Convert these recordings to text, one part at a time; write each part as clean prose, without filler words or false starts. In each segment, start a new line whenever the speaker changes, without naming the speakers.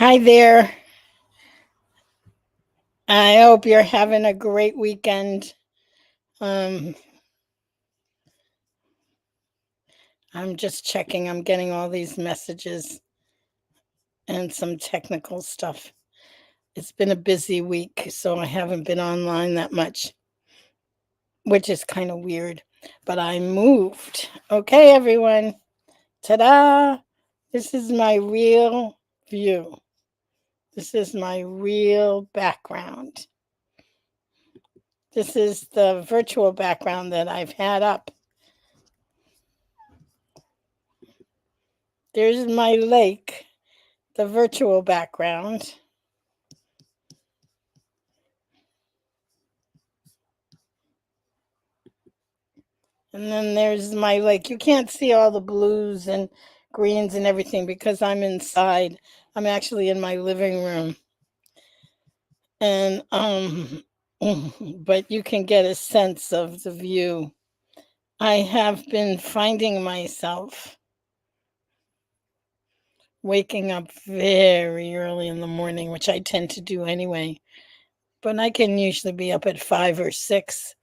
Hi there. I hope you're having a great weekend. Um, I'm just checking. I'm getting all these messages and some technical stuff. It's been a busy week, so I haven't been online that much, which is kind of weird. But I moved. Okay, everyone. Ta da! This is my real view. This is my real background. This is the virtual background that I've had up. There's my lake, the virtual background. And then there's my lake. You can't see all the blues and greens and everything because I'm inside. I'm actually in my living room. And but you can get a sense of the view. I have been finding myself waking up very early in the morning, which I tend to do anyway. But I can usually be up at 5 or 6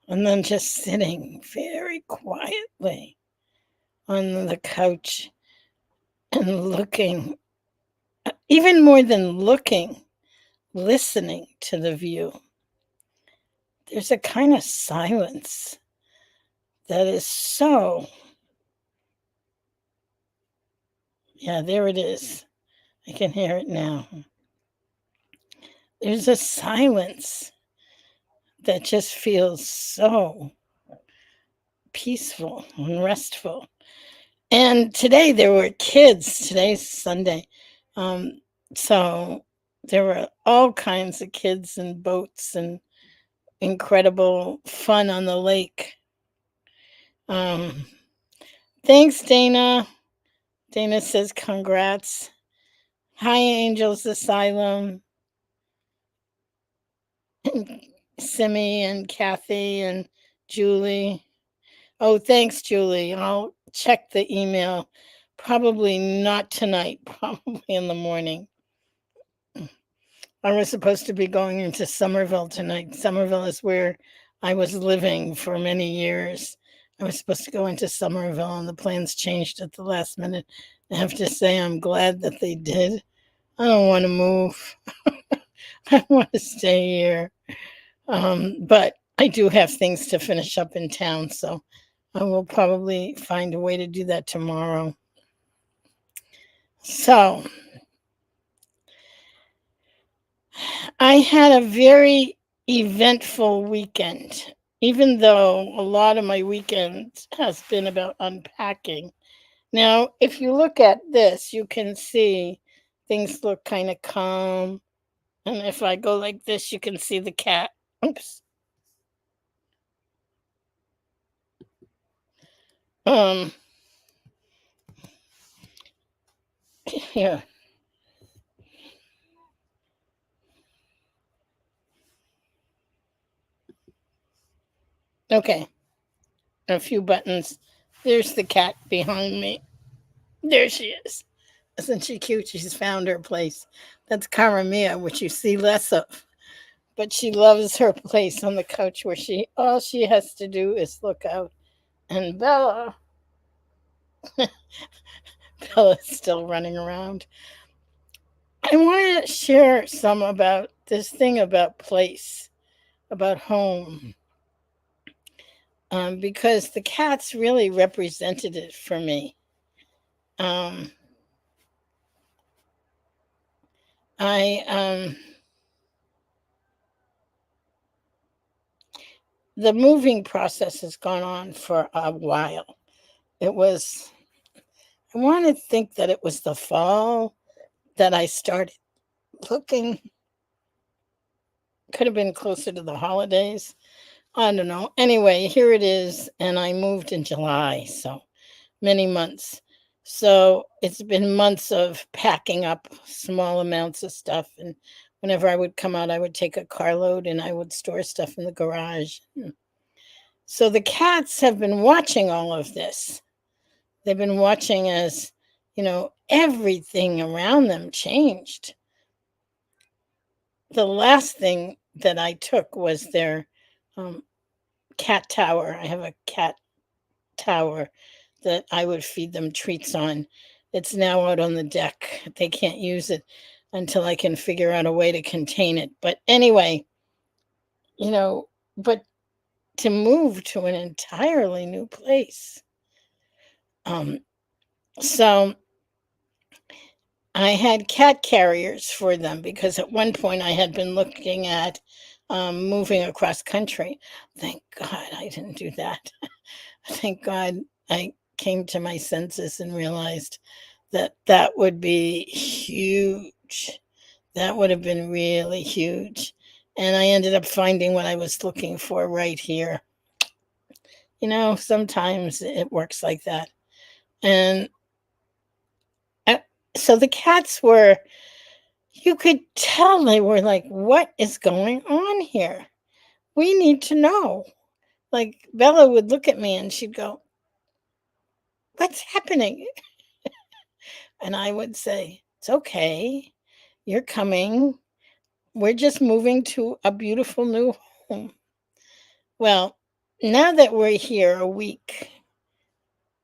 and then just sitting very quietly on the couch and looking, even more than looking, listening to the view. There's a kind of silence that is so, yeah, there it is. I can hear it now. There's a silence that just feels so peaceful and restful. And today there were kids. Today's Sunday. Um, so there were all kinds of kids and boats and incredible fun on the lake. Um, Thanks, Dana. Dana says congrats. Hi, Angels Asylum. Simi and Kathy and Julie. Oh, thanks, Julie. I'll check the email. Probably not tonight, probably in the morning. I was supposed to be going into Somerville tonight. Somerville is where I was living for many years. I was supposed to go into Somerville, and the plans changed at the last minute. I have to say, I'm glad that they did. I don't want to move. I want to stay here. But I do have things to finish up in town, so I will probably find a way to do that tomorrow. So I had a very eventful weekend, even though a lot of my weekend has been about unpacking. Now, if you look at this, you can see things look kind of calm. And if I go like this, you can see the cat. Oops. Um, here. Okay. A few buttons. There's the cat behind me. There she is. Isn't she cute? She's found her place. That's Caramia, which you see less of. But she loves her place on the couch where she all she has to do is look out. And Bella's still running around. I want to share some about this thing about place, about home, because the cats really represented it for me. Um, I The moving process has gone on for a while. It was, I want to think that it was the fall that I started looking. Could have been closer to the holidays. I don't know. Anyway, here it is. And I moved in July. So many months. So it's been months of packing up small amounts of stuff. And whenever I would come out, I would take a carload and I would store stuff in the garage. So the cats have been watching all of this. They've been watching as, everything around them changed. The last thing that I took was their um, cat tower. I have a cat tower that I would feed them treats on. It's now out on the deck. They can't use it until I can figure out a way to contain it. But anyway, you know, but to move to an entirely new place. Um, so I had cat carriers for them because at one point I had been looking at moving across country. Thank God I didn't do that. Thank God I came to my senses and realized that that would be huge. That would have been really huge. And I ended up finding what I was looking for right here. Sometimes it works like that. And uh, so the cats were, you could tell they were like, what is going on here? We need to know. Like Bella would look at me and she'd go, what's happening? And I would say, it's okay. You're coming. We're just moving to a beautiful new home. Well, now that we're here a week,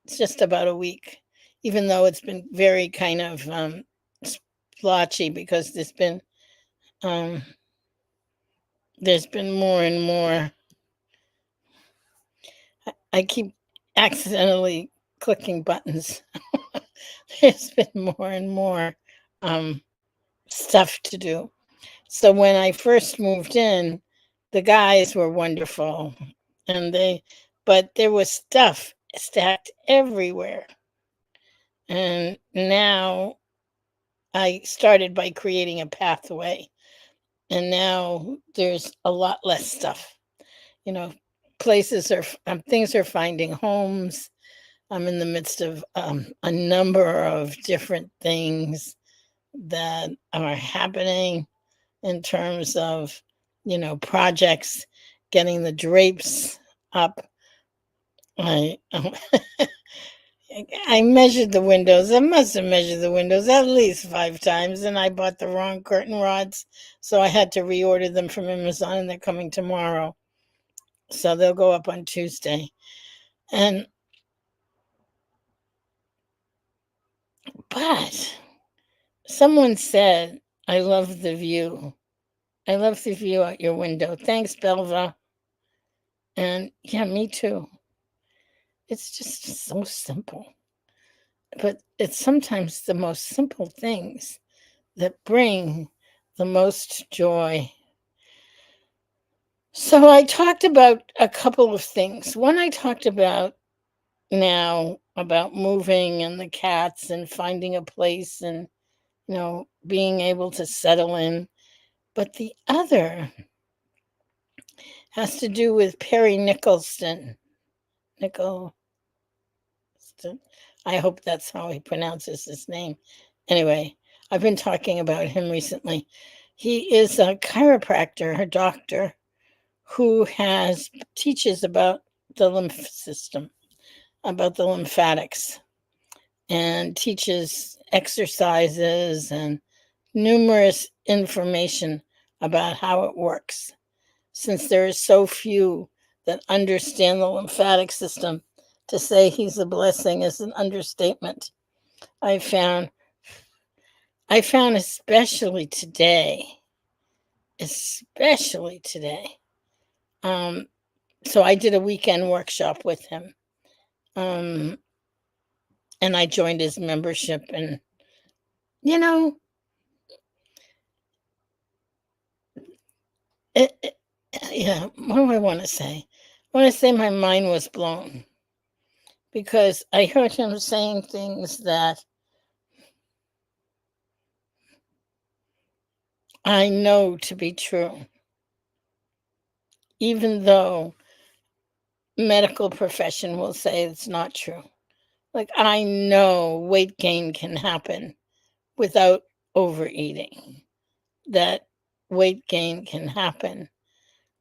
it's just about a week, even though it's been very kind of splotchy because um, there's been more and more. I keep accidentally clicking buttons. There's been more and more um, stuff to do. So when I first moved in, the guys were wonderful, and but there was stuff stacked everywhere. And now I started by creating a pathway, and now there's a lot less stuff. You know, things are finding homes. I'm in the midst of a number of different things that are happening in terms of, projects, getting the drapes up. I I measured the windows. I must have measured the windows at least 5 times, and I bought the wrong curtain rods, so I had to reorder them from Amazon, and they're coming tomorrow. So they'll go up on Tuesday. And but someone said, I love the view. I love the view out your window. Thanks, Belva. And yeah, me too. It's just so simple. But it's sometimes the most simple things that bring the most joy. So I talked about a couple of things. One, I talked about now about moving and the cats and finding a place and, being able to settle in. But the other has to do with Perry Nicholson. Nicholson. I hope that's how he pronounces his name. Anyway, I've been talking about him recently. He is a chiropractor, a doctor who has teaches about the lymph system, about the lymphatics, and teaches exercises and numerous information about how it works. Since there are so few that understand the lymphatic system, to say he's a blessing is an understatement. I found I found especially today. Um, so I did a weekend workshop with him. Um, and I joined his membership and you know, it yeah, what do I want to say? I want to say my mind was blown because I heard him saying things that I know to be true, even though medical profession will say it's not true. Like I know weight gain can happen without overeating. That weight gain can happen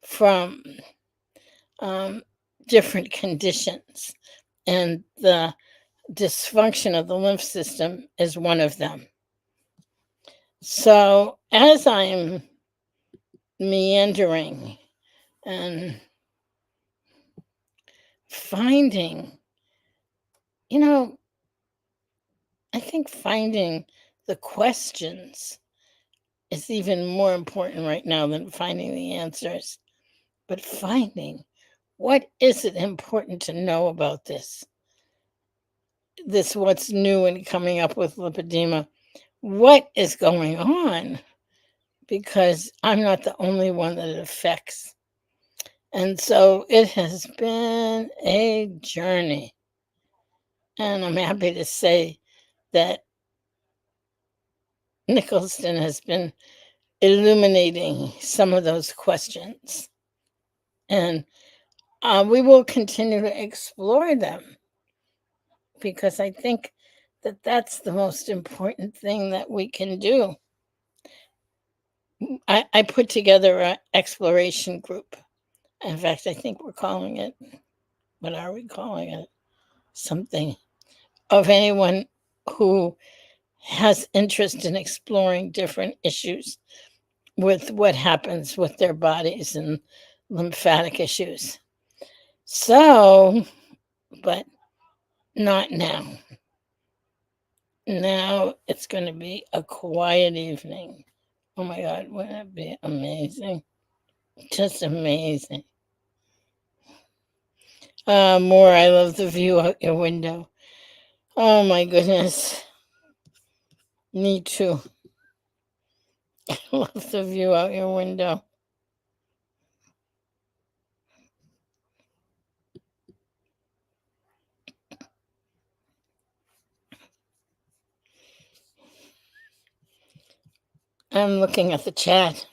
from um, different conditions, and dysfunction of the lymph system is one of them. So as I'm meandering and finding, I think finding the questions is even more important right now than finding the answers. But finding what is it important to know about this? What's new and coming up with lipedema? What is going on? Because I'm not the only one that it affects. And so it has been a journey. And I'm happy to say that Nicholson has been illuminating some of those questions. And we will continue to explore them because I think that that's the most important thing that we can do. I put together an exploration group. In fact, I think we're calling it, what are we calling it? Something of anyone who has interest in exploring different issues with what happens with their bodies and lymphatic issues. So, but not now. Now it's going to be a quiet evening. Oh my God, wouldn't it be amazing? Just amazing. More, I love the view out your window. Oh my goodness. Me too. I love the view out your window. I'm looking at the chat.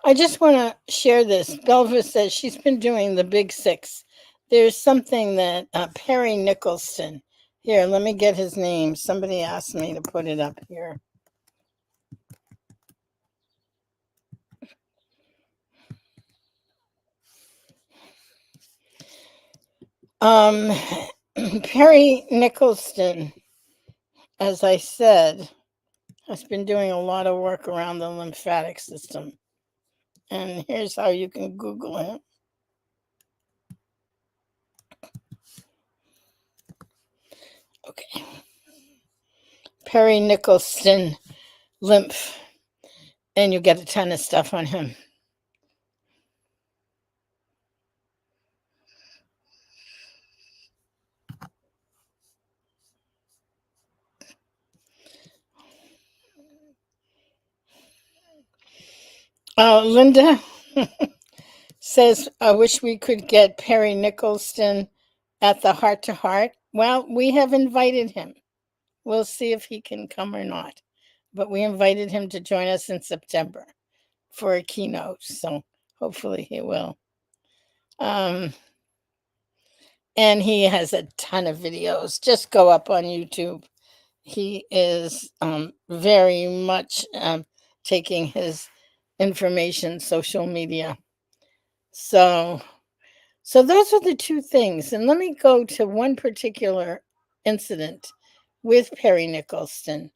I just want to share this. Belva says she's been doing the big six. There's something that Perry Nicholson, here, let me get his name. Somebody asked me to put it up here. Perry Nicholson, as I said, has been doing a lot of work around the lymphatic system. And here's how you can Google him. Okay. Perry Nicholson lymph. And you get a ton of stuff on him. Linda says, I wish we could get Perry Nicholson at the Heart to Heart. Well, we have invited him. We'll see if he can come or not. But we invited him to join us in September for a keynote. So hopefully he will. And he has a ton of videos. Just go up on YouTube. He is very much taking his information, social media. So those are the two things. And let me go to one particular incident with Perry Nicholson,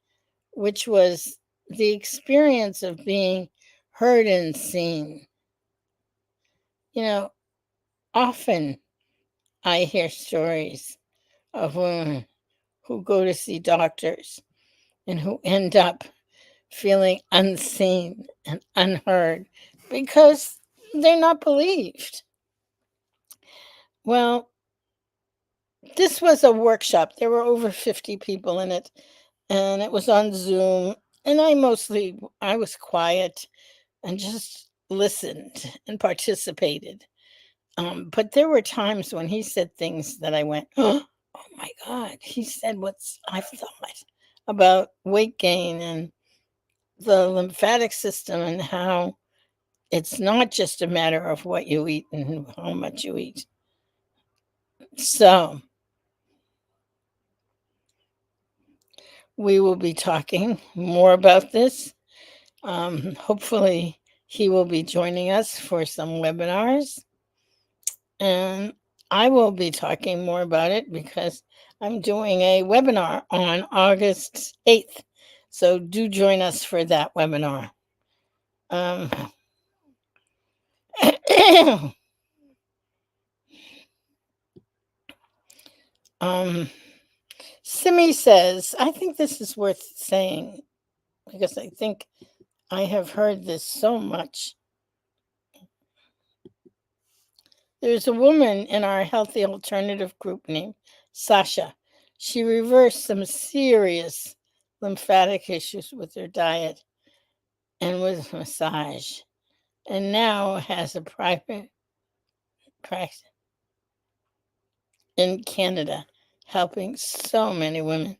which was the experience of being heard and seen. Often I hear stories of women who go to see doctors and who end up feeling unseen and unheard because they're not believed. Well, this was a workshop. There were over 50 people in it, and it was on Zoom. And I was quiet and just listened and participated. But there were times when he said things that I went, oh my God, he said what's I've thought about weight gain and the lymphatic system and how It's not just a matter of what you eat and how much you eat. So we will be talking more about this. Hopefully, he will be joining us for some webinars. And I will be talking more about it because I'm doing a webinar on August 8th. So do join us for that webinar. Um, Simi says, I think this is worth saying because I think I have heard this so much. There's a woman in our healthy alternative group named Sasha. She reversed some serious lymphatic issues with her diet and with massage, and now has a private practice in Canada, helping so many women.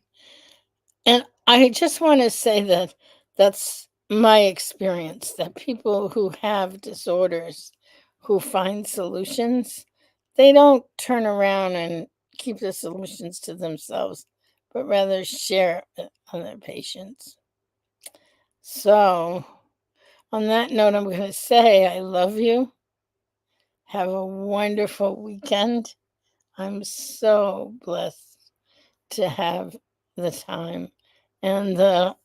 And I just want to say that that's my experience, that people who have disorders, who find solutions, they don't turn around and keep the solutions to themselves, but rather share it on their patients. So, on that note, I'm going to say I love you. Have a wonderful weekend. I'm so blessed to have the time and the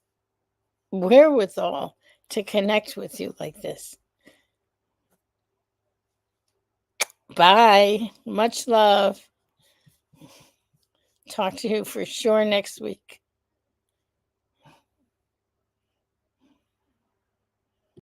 wherewithal to connect with you like this. Bye. Much love. Talk to you for sure next week.